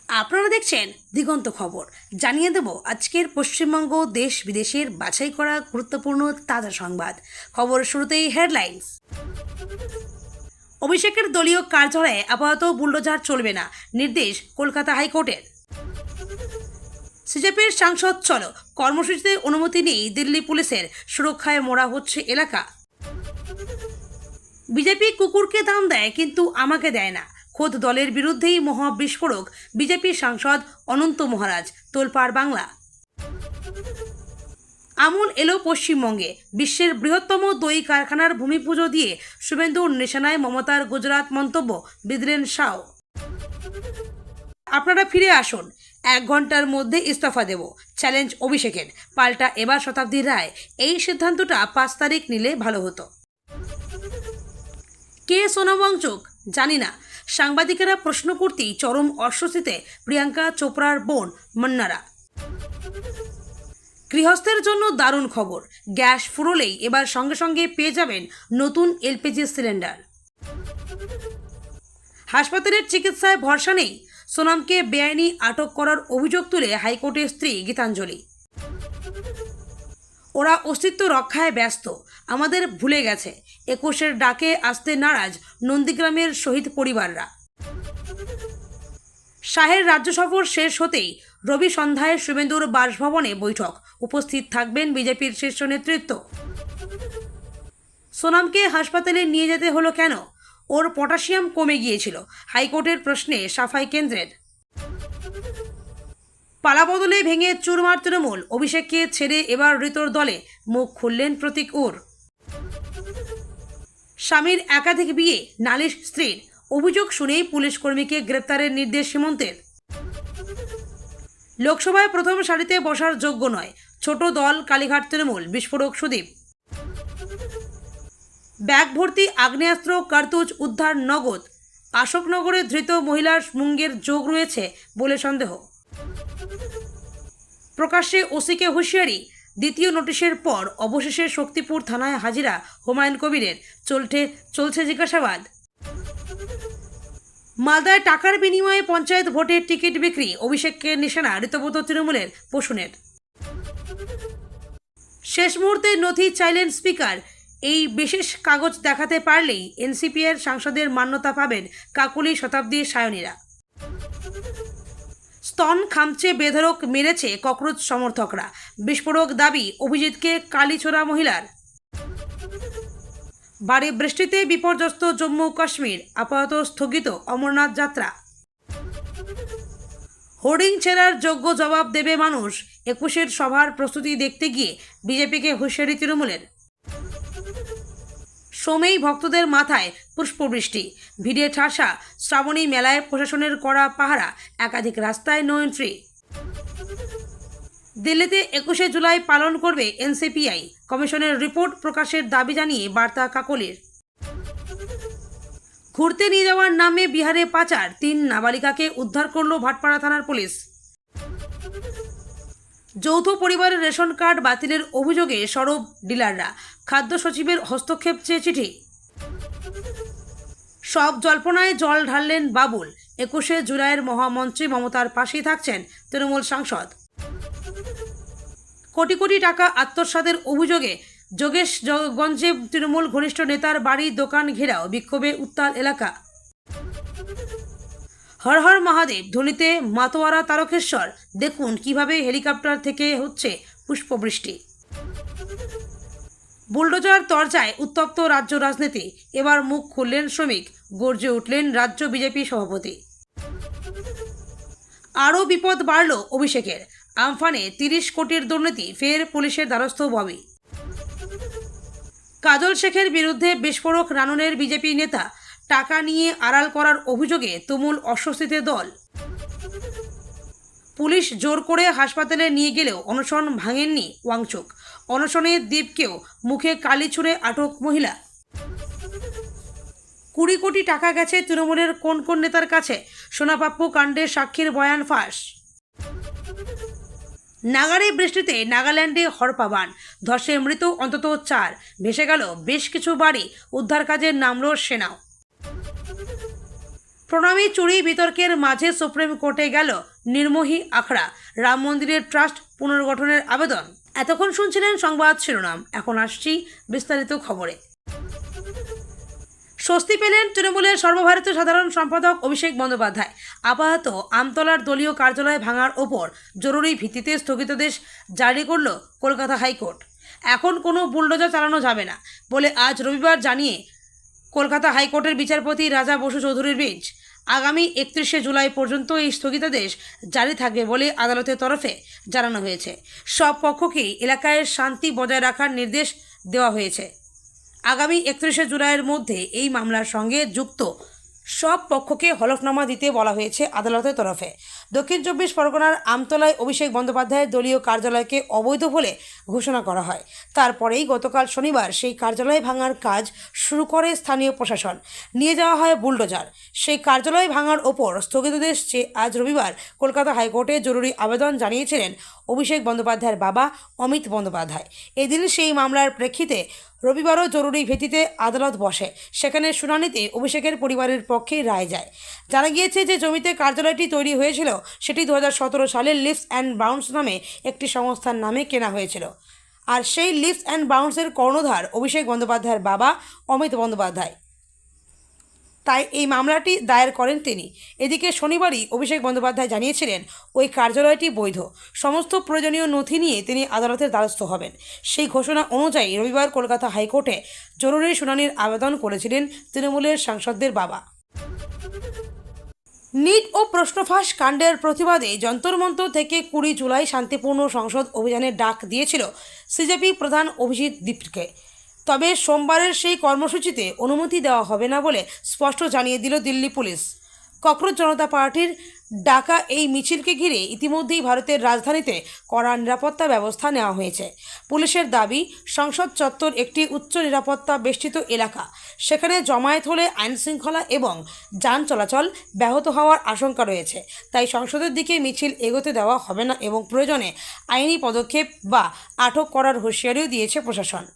আপনারা দেখছেন দিগন্ত খবর। জানিয়ে দেব আজকের পশ্চিমবঙ্গ দেশ বিদেশের বাছাই করা গুরুত্বপূর্ণ তাজা সংবাদ। খবর শুরুতেই হেডলাইন্স। অভিষেকের দলীয় কার্যালয়ে আপাতত বুলডোজার চলবে না, নির্দেশ কলকাতা হাইকোর্টের। সিজেপির সাংসদ চলো কর্মসূচিতে অনুমতি নেই দিল্লি পুলিশের, সুরক্ষায় মোড়া হচ্ছে এলাকা। বিজেপি কুকুরকে দাম দেয় কিন্তু আমাকে দেয় না, খোদ দলের বিরুদ্ধেই মহাবিস্ফোরক বিজেপি সাংসদ অনন্ত মহারাজ, তোলপাড় বাংলা। আমূল এলো পশ্চিমবঙ্গে, বিশ্বের বৃহত্তম দই কারখানার ভূমিপুজো দিয়ে শুভেন্দুর নিশানায় মমতার গুজরাট মন্তব্য, বিদলেন শাহ। আপনারা ফিরে আসুন, 1 ঘন্টার মধ্যে ইস্তফা দেব, চ্যালেঞ্জ অভিষেকের। পাল্টা এবার শতাব্দীর রায়, এই সিদ্ধান্তটা 5 তারিখ নিলে ভালো হতো। কে সোনম ওয়াংচুক জানি না, সাংবাদিকেরা প্রশ্ন করতেই চরম অস্বস্তিতে প্রিয়াঙ্কা চোপড়ার বোন মন্নারা। গৃহস্থের জন্য দারুণ খবর, গ্যাস ফুরোলেই এবার সঙ্গে সঙ্গে পেয়ে যাবেন নতুন এলপিজি সিলিন্ডার। হাসপাতালের চিকিৎসায় ভরসা নেই, সোনমকে বেআইনি আটক করার অভিযোগ তুলে হাইকোর্টের স্ত্রী গীতাঞ্জলি। ওরা অস্তিত্ব রক্ষায় ব্যস্ত, আমাদের ভুলে গেছে, 21-এর ডাকে আসতে নারাজ নন্দীগ্রামের শহীদ পরিবাররা। শাহের রাজ্য সফর শেষ হতেই রবি সন্ধ্যায় শুভেন্দুর বাসভবনে বৈঠক, উপস্থিত থাকবেন বিজেপির শীর্ষ নেতৃত্ব। সোনমকে হাসপাতালে নিয়ে যেতে হলো কেন? ওর পটাশিয়াম কমে গিয়েছিল, হাইকোর্টের প্রশ্নে সাফাই কেন্দ্রের। পালাবদলে ভেঙে চুরমার তৃণমূল, অভিষেককে ছেড়ে এবার ঋতুর দলে, মুখ খুললেন প্রতীক উর। স্বামীর একাধিক বিয়ে, নালিশ স্ত্রীর, অভিযোগ শুনেই পুলিশ কর্মীকে গ্রেপ্তারের নির্দেশ সীমন্তের। লোকসভায় প্রথম সারিতে বসার যোগ্য নয়, ছোট দল কালীঘাট তৃণমূল, বিস্ফোরক সুদীপ। ব্যাগ ভর্তি আগ্নেয়াস্ত্র কার্তুজ উদ্ধার, নগদ। অশোকনগরে ধৃত মহিলার মুঙ্গের যোগ রয়েছে বলে সন্দেহ। প্রকাশ্যে ওসিকে হুঁশিয়ারি, দ্বিতীয় নোটিশের পর অবশেষে শক্তিপুর থানায় হাজিরা হুমায়ুন কবিরের, চলছে জিজ্ঞাসাবাদ। মালদায় টাকার বিনিময়ে পঞ্চায়েত ভোটের টিকিট বিক্রি, অভিষেককে নিশানা ঋতব্রত তৃণমূলের পোষণের। শেষ মুহূর্তে নথি চাইলেন স্পিকার, এই বিশেষ কাগজ দেখাতে পারলেই এনসিপির সাংসদের মান্যতা পাবেন কাকুলি শতাব্দীর সায়নীরা। স্তন খামচে বেধড়ক মেরেছে ককরোচ সমর্থকরা, বিস্ফোরক দাবি অভিজিৎকে কালীছোড়া মহিলার। ভারী বৃষ্টিতে বিপর্যস্ত জম্মু কাশ্মীর, আপাতত স্থগিত অমরনাথ যাত্রা। হোর্ডিং ছেড়ার যোগ্য জবাব দেবে মানুষ, 21-এর সভার প্রস্তুতি দেখতে গিয়ে বিজেপিকে হুঁশিয়ারি তৃণমূলের। সোমেই ভক্তদের মাথায় পুষ্পবৃষ্টি, ভিড়ে ঠাসা শ্রাবণী মেলায় প্রশাসনের কড়া পাহারা, একাধিক রাস্তায় নো এন্ট্রি। দিল্লিতে 21শে জুলাই পালন করবে এনসিপিআই, কমিশনের রিপোর্ট প্রকাশের দাবি জানিয়ে বার্তা কাকলির। ঘুরতে নিয়ে যাওয়ার নামে বিহারে পাচার, 3 নাবালিকাকে উদ্ধার করল ভাটপাড়া থানার পুলিশ। যৌথ পরিবারের রেশন কার্ড বাতিলের অভিযোগে সরব ডিলাররা, খাদ্য সচিবের হস্তক্ষেপ চেয়ে চিঠি। সব জল্পনায় জল ঢাললেন বাবুল, 21শে জুলাইয়ের মহামঞ্চে মমতার পাশেই থাকছেন তৃণমূল সাংসদ। কোটি কোটি টাকা আত্মসাতের অভিযোগে যোগেশগঞ্জে তৃণমূল ঘনিষ্ঠ নেতার বাড়ি দোকান ঘেরাও, বিক্ষোভে উত্তাল এলাকা। হর হর মহাদেব ধ্বনিতে মাতোয়ারা তারকেশ্বর, দেখুন কিভাবে হেলিকপ্টার থেকে হচ্ছে পুষ্পবৃষ্টি। বুলডোজার তরজায় উত্তপ্ত রাজ্য রাজনীতি, এবার মুখ খুললেন শ্রমিক, গর্জে উঠলেন রাজ্য বিজেপি সভাপতি। আরও বিপদ বাড়ল অভিষেকের, আমফানে 30 কোটির দুর্নীতি, ফের পুলিশের দ্বারস্থ ববি। কাজল শেখের বিরুদ্ধে বিস্ফোরক রানুনের বিজেপি নেতা, টাকা নিয়ে আড়াল করার অভিযোগে তুমুল অস্বস্তিতে দল। পুলিশ জোর করে হাসপাতালে নিয়ে গেলেও অনশন ভাঙেননি ওয়াংচুক, অনশনে দ্বীপকেও মুখে কালি ছুঁড়ে আটক মহিলা। 20 কোটি টাকা গেছে তৃণমূলের কোন কোন নেতার কাছে, সোনাপাপ্পু কাণ্ডের সাক্ষীর বয়ান ফাঁস। নাগারে বৃষ্টিতে নাগাল্যান্ডে হরপাবান, ধসে মৃত অন্তত 4, ভেসে গেল বেশ কিছু বাড়ি, উদ্ধার কাজে নামল সেনাও। প্রণামী চুরি বিতর্কের মাঝে সুপ্রিম কোর্টে গেল নির্মোহী আখড়া, রাম মন্দিরের ট্রাস্ট পুনর্গঠনের আবেদন। এতক্ষণ শুনছিলেন সংবাদ শিরোনাম, এখন আসছি বিস্তারিত খবরে। স্বস্তি পেলেন তৃণমূলের সর্বভারতীয় সাধারণ সম্পাদক অভিষেক বন্দ্যোপাধ্যায়। আপাতত আমতলার দলীয় কার্যালয় ভাঙার ওপর জরুরি ভিত্তিতে স্থগিতাদেশ জারি করল কলকাতা হাইকোর্ট। এখন কোনো বুলডোজার চালানো যাবে না বলে আজ রবিবার জানিয়ে কলকাতা হাইকোর্টের বিচারপতি রাজা বসু চৌধুরীর বেঞ্চ। আগামী 31শে জুলাই পর্যন্ত এই স্থগিতাদেশ জারি থাকবে বলে আদালতের তরফে জানানো হয়েছে। সব পক্ষকেই এলাকায় শান্তি বজায় রাখার নির্দেশ দেওয়া হয়েছে। আগামী 31শে জুলাইয়ের মধ্যে এই মামলার সঙ্গে যুক্ত সব পক্ষকে হলফনামা দিতে বলা হয়েছে আদালতের তরফে। দক্ষিণ 24 পরগনার আমতলায় অভিষেক বন্দ্যোপাধ্যায়ের দলীয় কার্যালয়কে অবৈধ বলে ঘোষণা করা হয়। তারপরেই গতকাল শনিবার সেই কার্যালয় ভাঙার কাজ শুরু করে স্থানীয় প্রশাসন। নিয়ে যাওয়া হয় বুলডোজার। সেই কার্যালয় ভাঙার ওপর স্থগিতাদেশ চেয়ে আজ রবিবার কলকাতা হাইকোর্টে জরুরি আবেদন জানিয়েছিলেন অভিষেক বন্দ্যোপাধ্যায়ের বাবা অমিত বন্দ্যোপাধ্যায়। এদিন সেই মামলার প্রেক্ষিতে রবিবারও জরুরি ভিত্তিতে আদালত বসে। সেখানে শুনানিতে অভিষেকের পরিবারের পক্ষে রায় যায়। জানা গিয়েছে যে জমিতে কার্যালয়টি তৈরি হয়েছিল সেটি 2017 সালে লিভস অ্যান্ড বাউন্ডস নামে একটি সংস্থার নামে কেনা হয়েছিল। আর সেই লিভস অ্যান্ড বাউন্ডসের কর্ণধার অভিষেক বন্দ্যোপাধ্যায়ের বাবা অমিত বন্দ্যোপাধ্যায়। তাই এই মামলাটি দায়ের করেন তিনি। এদিকে শনিবারই অভিষেক বন্দ্যোপাধ্যায় জানিয়েছিলেন ওই কার্যালয়টি বৈধ। সমস্ত প্রয়োজনীয় নথি নিয়ে তিনি আদালতের দ্বারস্থ হবেন। সেই ঘোষণা অনুযায়ী রবিবার কলকাতা হাইকোর্টে জরুরি শুনানির আবেদন করেছিলেন তৃণমূলের সাংসদদের বাবা। নিট ও প্রশ্নফাঁস কাণ্ডের প্রতিবাদে যন্তর মন্তর থেকে 20 জুলাই শান্তিপূর্ণ সংসদ অভিযানের ডাক দিয়েছিল সিজেপি প্রধান অভিজিৎ দীপকে। তবে সোমবারের সেই কর্মসূচিতে অনুমতি দেওয়া হবে না বলে স্পষ্ট জানিয়ে দিল দিল্লি পুলিশ। ককরোচ জনতা পার্টির ডাকা এই মিছিলকে ঘিরে ইতিমধ্যেই ভারতের রাজধানীতে কড়া নিরাপত্তা ব্যবস্থা নেওয়া হয়েছে। পুলিশের দাবি, সংসদ চত্বর একটি উচ্চ নিরাপত্তা বেষ্টিত এলাকা। সেখানে জমায়েত হলে আইনশৃঙ্খলা এবং যান চলাচল ব্যাহত হওয়ার আশঙ্কা রয়েছে। তাই সংসদের দিকে মিছিল এগোতে দেওয়া হবে না এবং প্রয়োজনে আইনি পদক্ষেপ বা আটক করার হুঁশিয়ারিও দিয়েছে প্রশাসন।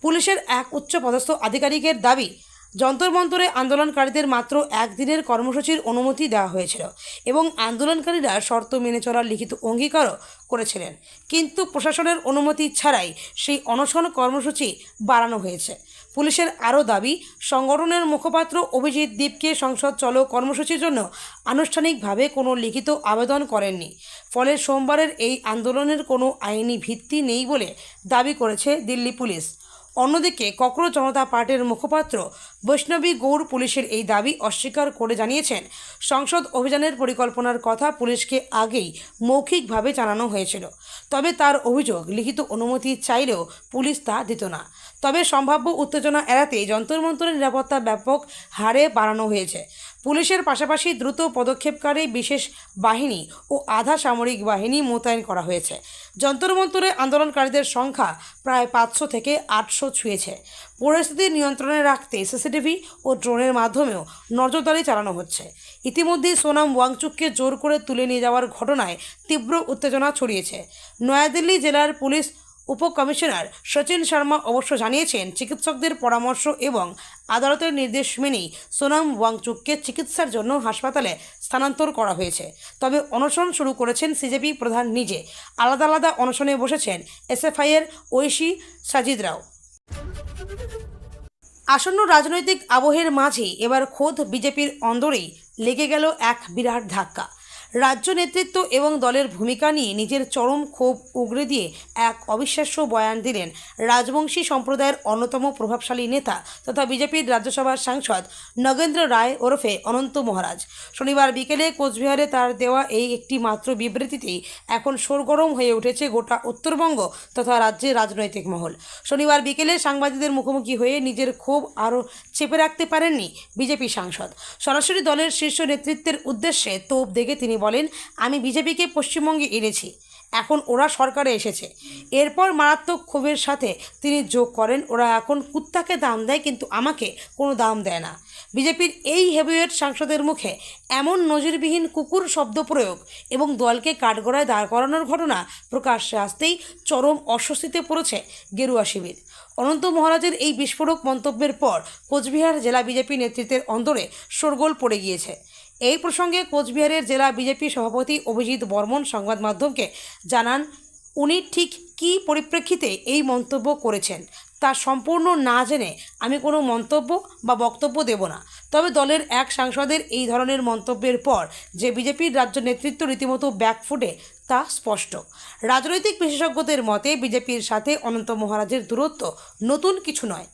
পুলিশের এক উচ্চপদস্থ আধিকারিকের দাবি, যন্তর মন্তরে আন্দোলনকারীদের মাত্র একদিনের কর্মসূচির অনুমতি দেওয়া হয়েছিল এবং আন্দোলনকারীরা শর্ত মেনে চলার লিখিত অঙ্গীকারও করেছিলেন। কিন্তু প্রশাসনের অনুমতি ছাড়াই সেই অনশন কর্মসূচি বাড়ানো হয়েছে। পুলিশের আরও দাবি, সংগঠনের মুখপাত্র অভিজিৎ দীপকে সংসদ চলো কর্মসূচির জন্য আনুষ্ঠানিকভাবে কোনো লিখিত আবেদন করেননি। ফলে সোমবারের এই আন্দোলনের কোনো আইনি ভিত্তি নেই বলে দাবি করেছে দিল্লি পুলিশ। অন্যদিকে ককরোচ জনতা পার্টির মুখপাত্র বৈষ্ণবী গৌড় পুলিশের এই দাবি অস্বীকার করে জানিয়েছেন, সংসদ অভিযানের পরিকল্পনার কথা পুলিশকে আগেই মৌখিকভাবে জানানো হয়েছিল। তবে তার অভিযোগ, লিখিত অনুমতি চাইলেও পুলিশ তা দিত না। তবে সম্ভাব্য উত্তেজনা এড়াতে যন্তর মন্তরের নিরাপত্তা ব্যাপক হারে বাড়ানো হয়েছে। পুলিশের পাশাপাশি দ্রুত পদক্ষেপকারী বিশেষ বাহিনী ও আধা সামরিক বাহিনী মোতায়েন করা হয়েছে। যন্তর মন্তরে আন্দোলনকারীদের সংখ্যা প্রায় 500 থেকে 800 ছুঁয়েছে। পরিস্থিতি নিয়ন্ত্রণে রাখতে সিসিটিভি ও ড্রোনের মাধ্যমেও নজরদারি চালানো হচ্ছে। ইতিমধ্যেই সোনাম ওয়াংচুককে জোর করে তুলে নিয়ে যাওয়ার ঘটনায় তীব্র উত্তেজনা ছড়িয়েছে। নয়াদিল্লি জেলার পুলিশ উপকমিশনার সচিন শর্মা অবশ্য জানিয়েছেন, চিকিৎসকদের পরামর্শ এবং আদালতের নির্দেশ মেনেই সোনাম ওয়াংচুককে চিকিৎসার জন্য হাসপাতালে স্থানান্তর করা হয়েছে। তবে অনশন শুরু করেছেন সিজেপি প্রধান নিজে। আলাদা আলাদা অনশনে বসেছেন এসএফআইয়ের ঐশী সাজিদ রাও। আসন্ন রাজনৈতিক আবহের মাঝে এবার খোদ বিজেপির অন্দরেই লেগে গেল এক বিরাট ধাক্কা। রাজ্য নেতৃত্ব এবং দলের ভূমিকা নিয়ে নিজের চরম ক্ষোভ উগরে দিয়ে এক অবিশ্বাস্য বয়ান দিলেন রাজবংশী সম্প্রদায়ের অন্যতম প্রভাবশালী নেতা তথা বিজেপির রাজ্যসভার সাংসদ নগেন্দ্র রায় ওরফে অনন্ত মহারাজ। শনিবার বিকেলে কোচবিহারে তার দেওয়া এই একটি মাত্র বিবৃতিতেই এখন সরগরম হয়ে উঠেছে গোটা উত্তরবঙ্গ তথা রাজ্যের রাজনৈতিক মহল। শনিবার বিকেলে সাংবাদিকদের মুখোমুখি হয়ে নিজের ক্ষোভ আরও চেপে রাখতে পারেননি বিজেপি সাংসদ। সরাসরি দলের শীর্ষ নেতৃত্বের উদ্দেশ্যে তোপ দেখে তিনি বলেন, আমি বিজেপিকে পশ্চিমবঙ্গে এনেছি, এখন ওরা সরকারে এসেছে। এরপর মারাত্মক ক্ষোভের সাথে তিনি যোগ করেন, ওরা এখন কুত্তাকে দাম দেয় কিন্তু আমাকে কোনো দাম দেয় না। বিজেপির এই হেভিওয়েট সাংসদের মুখে এমন নজিরবিহীন কুকুর শব্দ প্রয়োগ এবং দলকে কাঠগড়ায় দাঁড় করানোর ঘটনা প্রকাশ্যে আসতেই চরম অস্বস্তিতে পড়েছে গেরুয়া শিবির। অনন্ত মহারাজের এই বিস্ফোরক মন্তব্যের পর কোচবিহার জেলা বিজেপি নেতৃত্বের অন্দরে শোরগোল পড়ে গিয়েছে। এই প্রসঙ্গে কোচবিহারের জেলা বিজেপি সভাপতি অভিজিৎ বর্মন সংবাদ মাধ্যমকে জানান, উনি ঠিক কী পরিপ্রেক্ষিতে এই মন্তব্য করেছেন তা সম্পূর্ণ না জেনে আমি কোনো মন্তব্য বা বক্তব্য দেব না। তবে দলের এক সাংসদের এই ধরনের মন্তব্যের পর যে বিজেপির রাজ্য নেতৃত্ব রীতিমতো ব্যাকফুটে তা স্পষ্ট। রাজনৈতিক বিশেষজ্ঞদের মতে বিজেপির সাথে অনন্ত মহারাজের দূরত্ব নতুন কিছু নয়।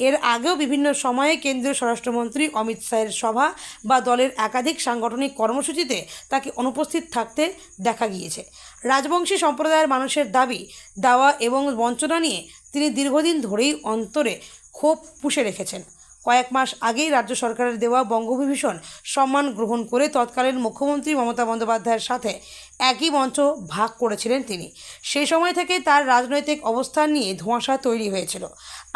এর আগেও বিভিন্ন সময়ে কেন্দ্রীয় স্বরাষ্ট্রমন্ত্রী অমিত শাহের সভা বা দলের একাধিক সাংগঠনিক কর্মসূচিতে তাকে অনুপস্থিত থাকতে দেখা গিয়েছে। রাজবংশী সম্প্রদায়ের মানুষের দাবি দাওয়া এবং বঞ্চনা নিয়ে তিনি দীর্ঘদিন ধরেই অন্তরে ক্ষোভ পুষে রেখেছেন। কয়েক মাস আগেই রাজ্য সরকারের দেওয়া বঙ্গবিভূষণ সম্মান গ্রহণ করে তৎকালীন মুখ্যমন্ত্রী মমতা বন্দ্যোপাধ্যায়ের সাথে একই মঞ্চ ভাগ করেছিলেন তিনি। সেই সময় থেকে তার রাজনৈতিক অবস্থান নিয়ে ধোঁয়াশা তৈরি হয়েছিল।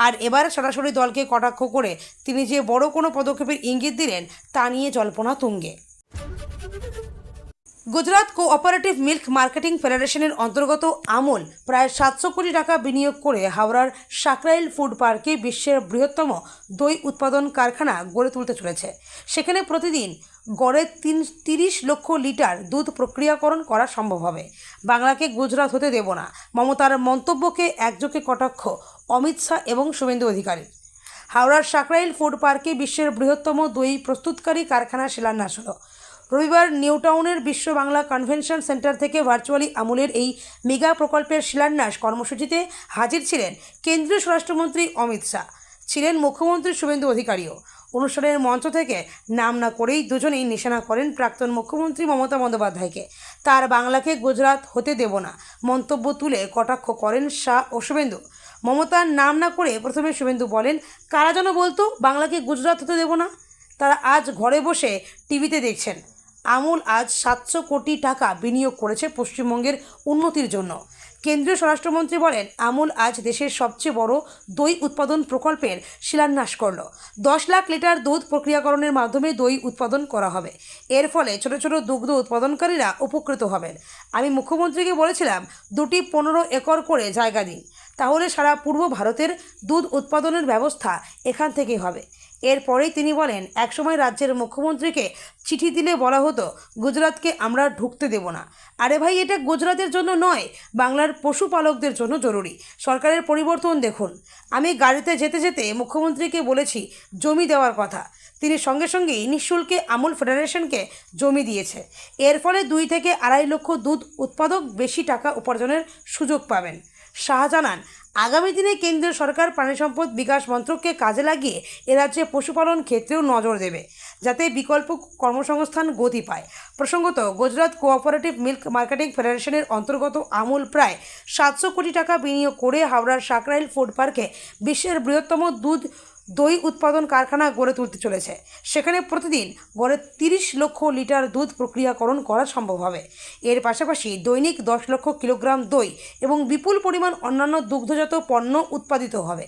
আর এবার সরাসরি দলকে কটাক্ষ করে তিনি যে বড় কোনো পদক্ষেপের ইঙ্গিত দিলেন তা নিয়ে জল্পনা তুঙ্গে। গুজরাট কোঅপারেটিভ মিল্ক মার্কেটিং ফেডারেশনের অন্তর্গত আমুল প্রায় 700 কোটি টাকা বিনিয়োগ করে হাওড়ার সাকরাইল ফুড পার্কে বিশ্বের বৃহত্তম দই উৎপাদন কারখানা গড়ে তুলতে চলেছে। সেখানে প্রতিদিন গড়ে 30 লক্ষ লিটার দুধ প্রক্রিয়াকরণ করা সম্ভব হবে। বাংলাকে গুজরাট হতে দেব না, মমতার মন্তব্যকে একযোগে কটাক্ষ অমিত শাহ এবং শুভেন্দু অধিকারী। হাওড়ার সাকরাইল ফুড পার্কে বিশ্বের বৃহত্তম দই প্রস্তুতকারী কারখানা শিলান্যাস হলো। রবিবার নিউ টাউনের বিশ্ব বাংলা কনভেনশন সেন্টার থেকে ভার্চুয়ালি আমুলের এই মেগা প্রকল্পের শিলান্যাস কর্মসূচিতে হাজির ছিলেন কেন্দ্রীয় স্বরাষ্ট্রমন্ত্রী অমিত শাহ, ছিলেন মুখ্যমন্ত্রী শুভেন্দু অধিকারীও। অনুষ্ঠানের মঞ্চ থেকে নাম না করেই দুজনেই নিশানা করেন প্রাক্তন মুখ্যমন্ত্রী মমতা বন্দ্যোপাধ্যায়কে। তার বাংলাকে গুজরাট হতে দেব না মন্তব্য তুলে কটাক্ষ করেন শাহ ও শুভেন্দু। মমতার নাম না করে প্রথমে শুভেন্দু বলেন, কারা যেন বলতো বাংলাকে গুজরাট হতে দেব না? তারা আজ ঘরে বসে টিভিতে দেখছেন। আমুল আজ 700 কোটি টাকা বিনিয়োগ করেছে পশ্চিমবঙ্গের উন্নতির জন্য। কেন্দ্রীয় স্বরাষ্ট্রমন্ত্রী বলেন, আমুল আজ দেশের সবচেয়ে বড় দই উৎপাদন প্রকল্পের শিলান্যাস করল। 10 লাখ লিটার দুধ প্রক্রিয়াকরণের মাধ্যমে দই উৎপাদন করা হবে। এর ফলে ছোট ছোট দুগ্ধ উৎপাদনকারীরা উপকৃত হবেন। আমি মুখ্যমন্ত্রীকে বলেছিলাম 2টি 15 একর করে জায়গা দিন, তাহলে সারা পূর্ব ভারতের দুধ উৎপাদনের ব্যবস্থা এখান থেকেই হবে। এরপরেই তিনি বলেন, একসময় রাজ্যের মুখ্যমন্ত্রীকে চিঠি দিলে বলা হতো গুজরাটকে আমরা ঢুকতে দেব না। আরে ভাই, এটা গুজরাটের জন্য নয়, বাংলার পশুপালকদের জন্য জরুরি। সরকারের পরিবর্তন দেখুন। আমি গাড়িতে যেতে যেতে মুখ্যমন্ত্রীকে বলেছি জমি দেওয়ার কথা, তিনি সঙ্গে সঙ্গেই নিঃশুল্কে আমুল ফেডারেশনকে জমি দিয়েছে। এর ফলে 2 থেকে 2.5 লক্ষ দুধ উৎপাদক বেশি টাকা উপার্জনের সুযোগ পাবেন। শাহ জানান, আগামী দিনে কেন্দ্রীয় সরকার প্রাণিসম্পদ বিকাশ মন্ত্রককে কাজে লাগিয়ে এ রাজ্যে পশুপালন ক্ষেত্রেও নজর দেবে, যাতে বিকল্প কর্মসংস্থান গতি পায়। প্রসঙ্গত, গুজরাট কোঅপারেটিভ মিল্ক মার্কেটিং ফেডারেশনের অন্তর্গত আমুল প্রায় 700 কোটি টাকা বিনিয়োগ করে হাওড়ার সাকরাইল ফুড পার্কে বিশ্বের বৃহত্তম দই উৎপাদন কারখানা গড়ে তুলতে চলেছে। সেখানে প্রতিদিন গড়ে 30 লক্ষ লিটার দুধ প্রক্রিয়াকরণ করা সম্ভব হবে। এর পাশাপাশি দৈনিক 10 লক্ষ কিলোগ্রাম দই এবং বিপুল পরিমাণ অন্যান্য দুগ্ধজাত পণ্য উৎপাদিত হবে।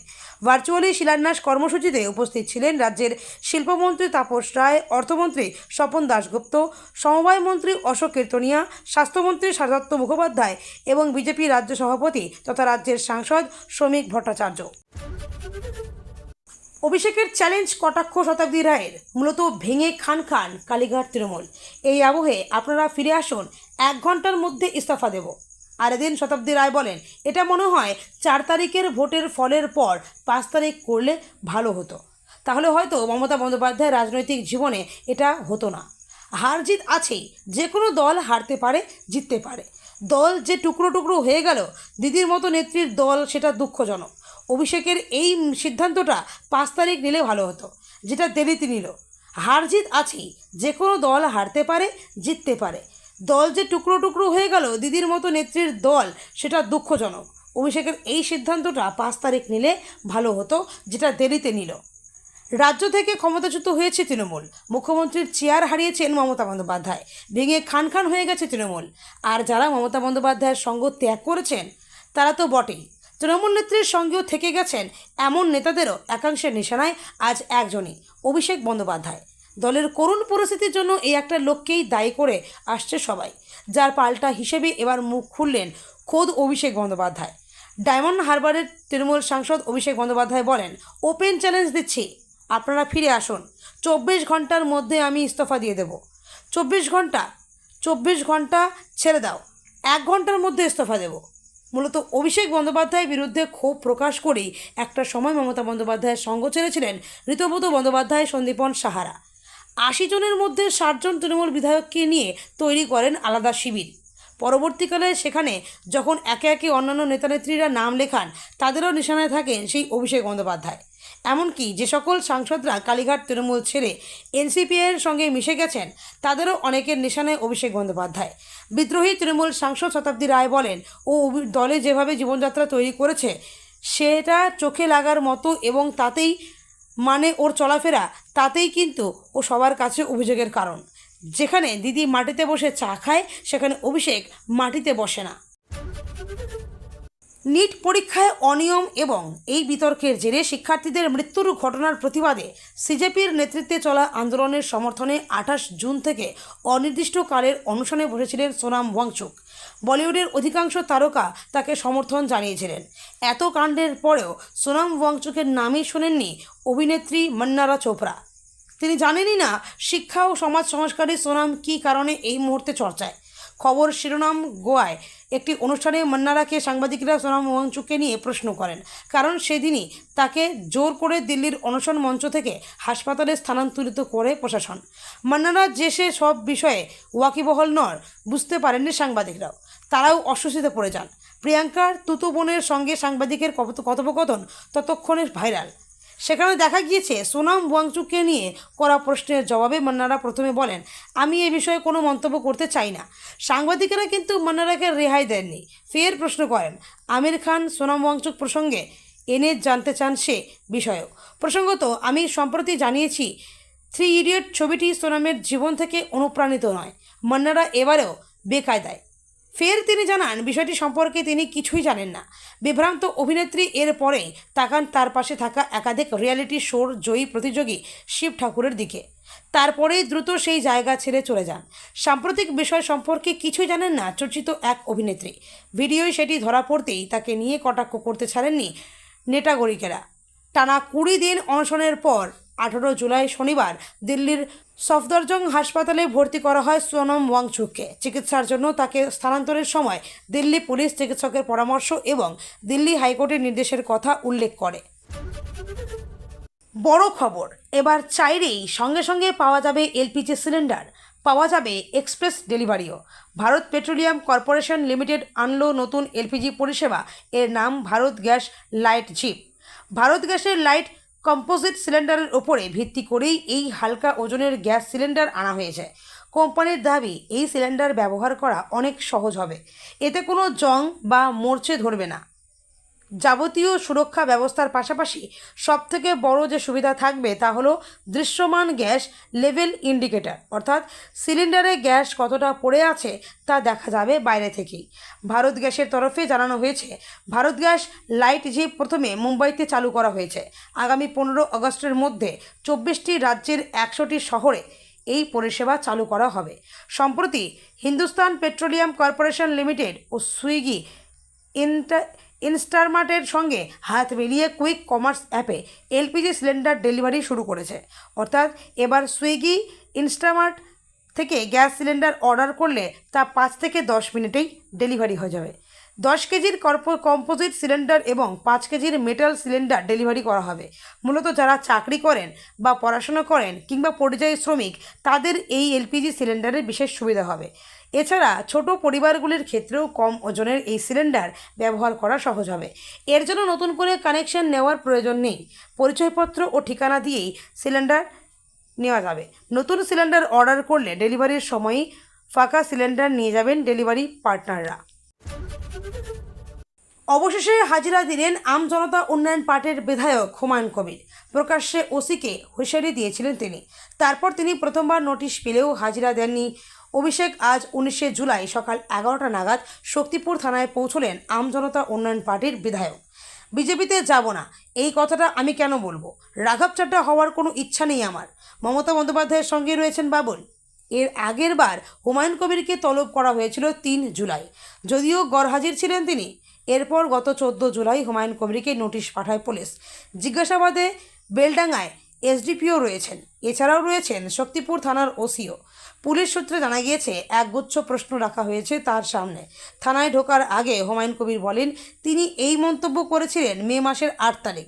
ভার্চুয়ালি শিলান্যাস কর্মসূচিতে উপস্থিত ছিলেন রাজ্যের শিল্পমন্ত্রী তাপস রায়, অর্থমন্ত্রী স্বপন দাশগুপ্ত, সমবায় মন্ত্রী অশোক কীর্তনিয়া, স্বাস্থ্যমন্ত্রী সারদত্ত মুখোপাধ্যায় এবং বিজেপি রাজ্য সভাপতি তথা রাজ্যের সাংসদ শ্রমিক ভট্টাচার্য। অভিষেকের চ্যালেঞ্জ কটাক্ষ শতাব্দী রায়ের, মূলত ভেঙে খান খান কালীঘাট তৃণমূল। এই আবহে আপনারা ফিরে আসুন, 1 ঘন্টার মধ্যে ইস্তফা দেব। আর এদিন শতাব্দী রায় বলেন, এটা মনে হয় 4 তারিখের ভোটের ফলের পর 5 তারিখ করলে ভালো হতো, তাহলে হয়তো মমতা বন্দ্যোপাধ্যায়ের রাজনৈতিক জীবনে এটা হতো না। হার জিত আছেই, যে কোনো দল হারতে পারে, জিততে পারে। দল যে টুকরো টুকরো হয়ে গেল দিদির মতো নেত্রীর দল, সেটা দুঃখজনক। অভিষেকের এই সিদ্ধান্তটা 5 তারিখ নিলে ভালো হতো, যেটা দেরিতে নিল। হার জিত আছেই, যে কোনো দল হারতে পারে, জিততে পারে। দল যে টুকরো টুকরো হয়ে গেল দিদির মতো নেত্রীর দল, সেটা দুঃখজনক। অভিষেকের এই সিদ্ধান্তটা 5 তারিখ নিলে ভালো হতো, যেটা দেরিতে নিল। রাজ্য থেকে ক্ষমতাচ্যুত হয়েছে তৃণমূল, মুখ্যমন্ত্রীর চেয়ার হারিয়েছেন মমতা বন্দ্যোপাধ্যায়, ভেঙে খান খান হয়ে গেছে তৃণমূল। আর যারা মমতা বন্দ্যোপাধ্যায়ের সঙ্গ ত্যাগ করেছেন তারা তো বটেই, তৃণমূল নেত্রীর সঙ্গেও থেকে গেছেন এমন নেতাদেরও একাংশের নিশানায় আজ একজনই, অভিষেক বন্দ্যোপাধ্যায়। দলের করুণ পরিস্থিতির জন্য এই একটা লোককেই দায়ী করে আসছে সবাই, যার পাল্টা হিসেবে এবার মুখ খুললেন খোদ অভিষেক বন্দ্যোপাধ্যায়। ডায়মন্ড হারবারের তৃণমূল সাংসদ অভিষেক বন্দ্যোপাধ্যায় বলেন, ওপেন চ্যালেঞ্জ দিচ্ছি, আপনারা ফিরে আসুন, 24 ঘন্টার মধ্যে আমি ইস্তফা দিয়ে দেব। 24 ঘন্টা ছেড়ে দাও, 1 ঘন্টার মধ্যে ইস্তফা দেব। মূলত অভিষেক বন্দ্যোপাধ্যায়ের বিরুদ্ধে ক্ষোভ প্রকাশ করেই একটা সময় মমতা বন্দ্যোপাধ্যায়ের সঙ্গ ছেড়েছিলেন ঋতব্রত বন্দ্যোপাধ্যায়, সন্দীপন সাহারা। 80 জনের মধ্যে 60 জন তৃণমূল বিধায়ককে নিয়ে তৈরি করেন আলাদা শিবির। পরবর্তীকালে সেখানে যখন একে একে অন্যান্য নেতানেত্রীরা নাম লেখান, তাদেরও নিশানায় থাকেন সেই অভিষেক বন্দ্যোপাধ্যায়। এমনকি যে সকল সাংসদরা কালীঘাট তৃণমূল ছেড়ে এনসিপিআইয়ের সঙ্গে মিশে গেছেন, তাদেরও অনেকের নিশানায় অভিষেক বন্দ্যোপাধ্যায়। বিদ্রোহী তৃণমূল সাংসদ শতাব্দী রায় বলেন, ও দলে যেভাবে জীবনযাত্রা তৈরি করেছে সেটা চোখে লাগার মতো, এবং তাতেই মানে ওর চলাফেরা, তাতেই কিন্তু ও সবার কাছে অভিযোগের কারণ। যেখানে দিদি মাটিতে বসে চা খায়, সেখানে অভিষেক মাটিতে বসে না। নিট পরীক্ষায় অনিয়ম এবং এই বিতর্কের জেরে শিক্ষার্থীদের মৃত্যুর ঘটনার প্রতিবাদে সিজেপির নেতৃত্বে চলা আন্দোলনের সমর্থনে 28 জুন থেকে অনির্দিষ্টকালের অনশনে বসেছিলেন সোনাম ওয়াংচুক। বলিউডের অধিকাংশ তারকা তাকে সমর্থন জানিয়েছিলেন। এত কাণ্ডের পরেও সোনাম ওয়াংচুকের নামই শোনেননি অভিনেত্রী মান্নারা চোপড়া। তিনি জানেনই না শিক্ষা ও সমাজ সংস্কারে সোনাম কী কারণে এই মুহূর্তে চর্চায়। খবর শিরোনাম গোয়ায় একটি অনুষ্ঠানে মান্নারাকে সাংবাদিকরা সোনাম ওয়াংচুককে নিয়ে প্রশ্ন করেন, কারণ সেদিনই তাকে জোর করে দিল্লির অনশন মঞ্চ থেকে হাসপাতালে স্থানান্তরিত করে প্রশাসন। মান্নারা যে সে সব বিষয়ে ওয়াকিবহল নন বুঝতে পারেননি সাংবাদিকরাও, তারাও অস্বস্তিতে পড়ে যান। প্রিয়াঙ্কার তুতো বোনের সঙ্গে সাংবাদিকের কথোপকথন ততক্ষণে ভাইরাল। সেখানে দেখা গিয়েছে সোনাম ওয়াংচুককে নিয়ে করা প্রশ্নের জবাবে মান্নারা প্রথমে বলেন, আমি এ বিষয়ে কোনো মন্তব্য করতে চাই না। সাংবাদিকেরা কিন্তু মান্নারাকে রেহাই দেননি, ফের প্রশ্ন করেন। আমির খান সোনাম ওয়াংচুক প্রসঙ্গে এনে জানতে চান সে বিষয়েও। প্রসঙ্গত, আমি সম্প্রতি জানিয়েছি 3 ইডিয়ট ছবিটি সোনামের জীবন থেকে অনুপ্রাণিত নয়। মান্নারা এবারেও বেকায়দায়। ফের তিনি জানান বিষয়টি সম্পর্কে তিনি কিছুই জানেন না। বিভ্রান্ত অভিনেত্রী এর পরেই তাকান তার পাশে থাকা একাধিক রিয়েলিটি শোর জয়ী প্রতিযোগী শিব ঠাকুরের দিকে। তারপরেই দ্রুত সেই জায়গা ছেড়ে চলে যান। সাম্প্রতিক বিষয় সম্পর্কে কিছুই জানেন না চর্চিত এক অভিনেত্রী। ভিডিওয় সেটি ধরা পড়তেই তাকে নিয়ে কটাক্ষ করতে ছাড়েননি নেটাগরিকেরা। টানা 20 দিন অনশনের পর 18 জুলাই শনিবার দিল্লির সফদরজং হাসপাতালে ভর্তি করা হয় সোনাম ওয়াংচুককে। চিকিৎসার জন্য তাকে স্থানান্তরের সময় দিল্লি পুলিশ চিকিৎসকের পরামর্শ এবং দিল্লি হাইকোর্টের নির্দেশের কথা উল্লেখ করে। বড় খবর, এবার চাইলেই সঙ্গে সঙ্গে পাওয়া যাবে এলপিজি সিলিন্ডার, পাওয়া যাবে এক্সপ্রেস ডেলিভারিও। ভারত পেট্রোলিয়াম কর্পোরেশন লিমিটেড আনলো নতুন এলপিজি পরিষেবা, এর নাম Bharat gas light zip. Bharat গ্যাসের লাইট কম্পোজিট সিলিন্ডারের ওপরে ভিত্তি করেই এই হালকা ওজনের গ্যাস সিলিন্ডার আনা হয়েছে। কোম্পানির দাবি, এই সিলিন্ডার ব্যবহার করা অনেক সহজ হবে, এতে কোনো জং বা মরচে ধরবে না। যাবতীয় সুরক্ষা ব্যবস্থার পাশাপাশি সবথেকে বড় যে সুবিধা থাকবে তা হলো দৃশ্যমান গ্যাস লেভেল ইন্ডিকেটর, অর্থাৎ সিলিন্ডারে গ্যাস কতটা পড়ে আছে তা দেখা যাবে বাইরে থেকেই। ভারত গ্যাসের তরফে জানানো হয়েছে, ভারত গ্যাস লাইট জিপ প্রথমে মুম্বাইতে চালু করা হয়েছে। আগামী 15 আগস্টের মধ্যে 24টি রাজ্যের 100টি শহরে এই পরিষেবা চালু করা হবে। সম্প্রতি হিন্দুস্তান পেট্রোলিয়াম কর্পোরেশন লিমিটেড ও সুইগি ইনস্টারমার্টের সঙ্গে হাত মিলিয়ে কুইক কমার্স অ্যাপে এলপিজি সিলিন্ডার ডেলিভারি শুরু করেছে। অর্থাৎ এবার সুইগি ইনস্টামার্ট থেকে গ্যাস সিলিন্ডার অর্ডার করলে তা 5 থেকে 10 মিনিটেই ডেলিভারি হয়ে যাবে। 10 কেজির কম্পোজিট সিলিন্ডার এবং 5 কেজির মেটাল সিলিন্ডার ডেলিভারি করা হবে। মূলত যারা চাকরি করেন বা পড়াশোনা করেন কিংবা পরিযায়ী শ্রমিক, তাদের এই এলপিজি সিলিন্ডারের বিশেষ সুবিধা হবে। এছাড়া ছোট পরিবারগুলির ক্ষেত্রেও কম ওজনের এই সিলিন্ডার ব্যবহার করা সহজ হবে। এর জন্য নতুন করে কানেকশন নেওয়ার প্রয়োজন নেই, পরিচয়পত্র ও ঠিকানা দিয়েই সিলিন্ডার নেওয়া যাবে। নতুন সিলিন্ডার অর্ডার করলে ডেলিভারির সময়ই ফাঁকা সিলিন্ডার নিয়ে যাবেন ডেলিভারি পার্টনাররা। অবশেষে হাজিরা দিলেন আমজনতা উন্নয়ন পার্টির বিধায়ক হুমায়ুন কবির। প্রকাশ্যে ওসিকে হুঁশিয়ারি দিয়েছিলেন তিনি। তারপর তিনি প্রথমবার নোটিশ পেলেও হাজিরা দেননি। অভিষেক আজ 19শে জুলাই সকাল 11টা নাগাদ শক্তিপুর থানায় পৌঁছলেন আমজনতা উন্নয়ন পার্টির বিধায়ক। বিজেপিতে যাব না, এই কথাটা আমি কেন বলবো? রাঘব চাড্ডা হওয়ার কোনো ইচ্ছা নেই আমার। মমতা বন্দ্যোপাধ্যায়ের সঙ্গে রয়েছেন বাবুল। এর আগের বার হুমায়ুন কবিরকে তলব করা হয়েছিল 3 জুলাই, যদিও গরহাজির ছিলেন তিনি। এরপর গত 14 জুলাই হুমায়ুন কবিরকে নোটিশ পাঠায় পুলিশ। জিজ্ঞাসাবাদে বেলডাঙ্গায় এসডিপিও রয়েছেন, এছাড়াও রয়েছেন শক্তিপুর থানার ওসিও। পুলিশ সূত্রে জানা গিয়েছে একগুচ্ছ প্রশ্ন রাখা হয়েছে তার সামনে। থানায় ঢোকার আগে হুমায়ুন কবির বলেন তিনি এই মন্তব্য করেছিলেন মে মাসের 8 তারিখ,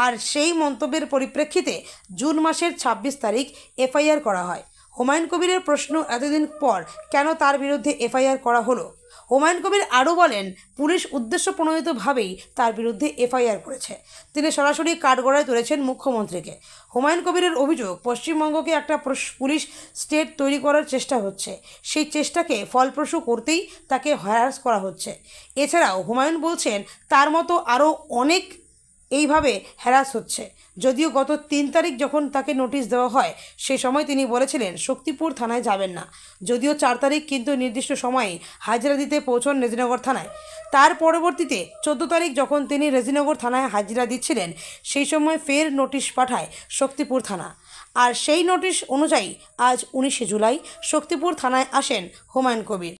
আর সেই মন্তব্যের পরিপ্রেক্ষিতে জুন মাসের 26 তারিখ এফআইআর করা হয়। হুমায়ুন কবিরের প্রশ্ন, এতদিন পর কেন তার বিরুদ্ধে এফআইআর করা হলো? হুমায়ুন কবির আরও বলেন পুলিশ উদ্দেশ্যপ্রণোদিতভাবেই তার বিরুদ্ধে এফআইআর করেছে। তিনি সরাসরি কাঠগড়ায় তুলেছেন মুখ্যমন্ত্রীকে। হুমায়ুন কবিরের অভিযোগ পশ্চিমবঙ্গকে একটা পুলিশ স্টেট তৈরি করার চেষ্টা হচ্ছে, সেই চেষ্টাকে ফলপ্রসূ করতেই তাকে হ্যারাস করা হচ্ছে। এছাড়াও হুমায়ুন বলছেন তার মতো আরও অনেক এইভাবে হ্যারাস হচ্ছে। যদিও গত 3 তারিখ যখন তাকে নোটিশ দেওয়া হয় সে সময় তিনি বলেছিলেন শক্তিপুর থানায় যাবেন না। যদিও 4 তারিখ কিন্তু নির্দিষ্ট সময়ে হাজিরা দিতে পৌঁছন রেজিনগর থানায়। তার পরবর্তীতে 14 তারিখ যখন তিনি রেজিনগর থানায় হাজিরা দিচ্ছিলেন সেই সময় ফের নোটিশ পাঠায় শক্তিপুর থানা। আর সেই নোটিশ অনুযায়ী আজ 19শে জুলাই শক্তিপুর থানায় আসেন হুমায়ুন কবির।